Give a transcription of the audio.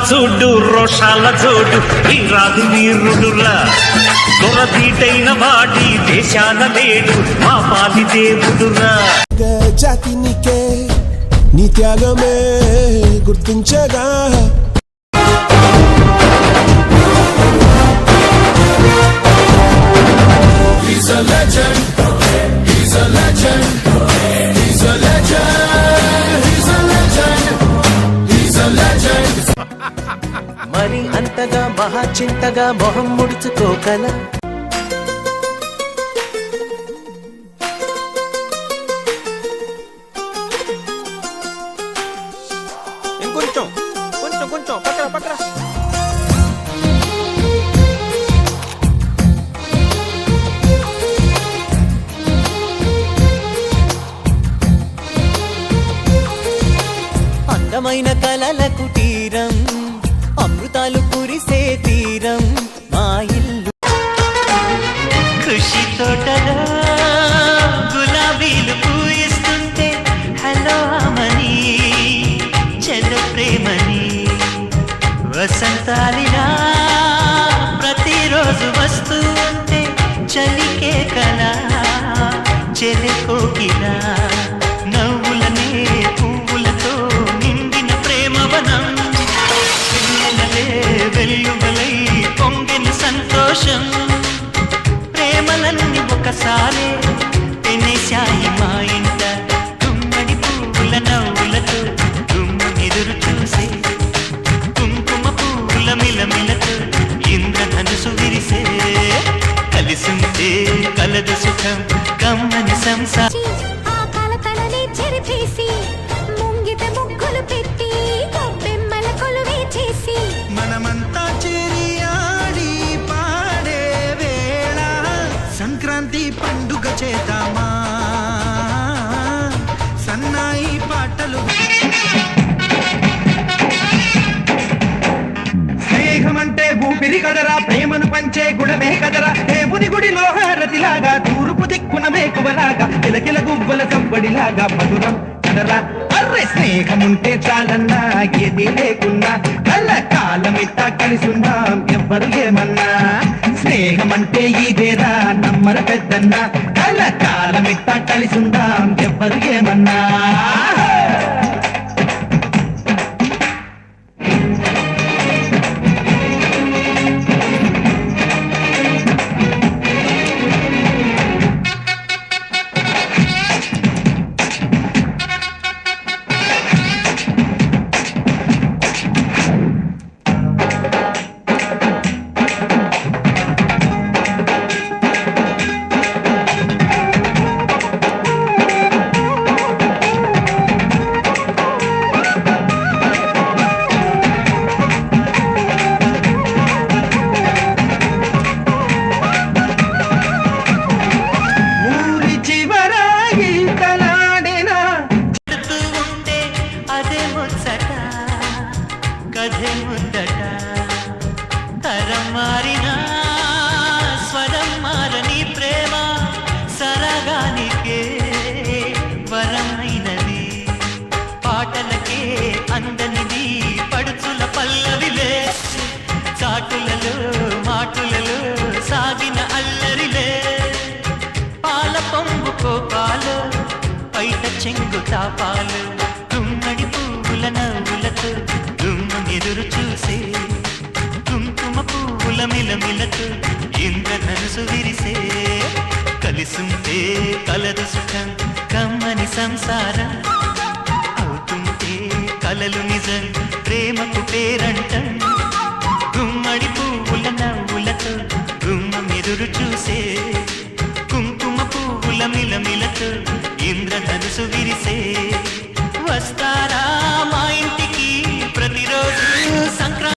చూడు రోషాల జోడు వీరాది వీరుడురా దొరదీటైన వాడి దేశాల లేడు మా పాలి దేవుడురా జాతి నీకే నీ త్యాగమే గుర్తించగా He's a legend. He's a legend. He's a legend. He's a legend. He's a legend. మరి అంతగా మహా చింతగా మొహం ముడుచుకోకల ఇంకొంచెం కొంచెం కొంచెం పక్కన పక్కన అందమైన కలల కుటీరం అమృతాలు కురిసే తీరం మా ఇల్లు ఖుషి తోటలో గులాబీలు పూయిస్తుంటే హలో అమని చెల్ల ప్రేమని వసంతాలిలా ప్రతిరోజు వస్తూ ఉంటే చలికే కలా చెలి కోకిలా నవ్వులనే పువ్వులతో నిండిన ప్రేమవనం వెల్లువలై పొంగిన సంతోషం ప్రేమలన్నీ ఒకసారి పెనేశాయి మా ఇంట గుమ్మడి పువ్వుల నవ్వులతో గుమ్మ ఎదురు చూసే కుంకుమ పువ్వుల మిలమిలతో ఇంద్రధనుసు విరిసే కలిసుంటే కలదు సుఖం కమ్మని సంసారం మనమంతా చేరి ఆడి పాడే వేళ సంక్రాంతి పండుగ చేద్దామా సన్నాయి పాటలు స్నేహమంటే ఊపిరి కదరా ప్రేమను పంచే గుణమే కదరా దేవుని గుడిలో హారతిలాగా తూర్పు దిక్కున మేకువలాగా కిలకిల గువ్వల సంబడిలాగా మధురం కదరా అర్రె స్నేహముంటే చాలన్నా ఏది లేకున్నా కళ్ళ కాలమిట్టా కలిసుందాం ఎవ్వరు ఏమన్నా స్నేహమంటే ఇదేరా నమ్మర పెద్దన్న కళ్ళ కాలమిట్టా కలిసుందాం ఎవ్వరు ఏమన్నా కథే ముద్దట తరం మారినా స్వరం మారని ప్రేమ సరగానికే వరమైనది పాటలకే అందనిది పడుచుల పల్లవిలే చాటులలో మాటులలో సాగిన అల్లరిలే పాల పొంగు కోపాలు పైట చెంగు తాపాలు గుమ్మడి పువ్వుల నవ్వులతో ఎదురు చూసే కుంకుమ పువ్వుల మిలమిలతో ఇంద్రధనుసు విరిసే కలిసుంటే కలదు సుఖం కమ్మని సంసారం అవుతుంటే కలలు నిజం ప్రేమకు పేరంటం గుమ్మడి పువ్వుల నవ్వులతో గుమ్మం ఎదురు చూసే కుంకుమ పువ్వుల మిలమిలతో ఇంద్రధనుసు విరిసే వస్తారా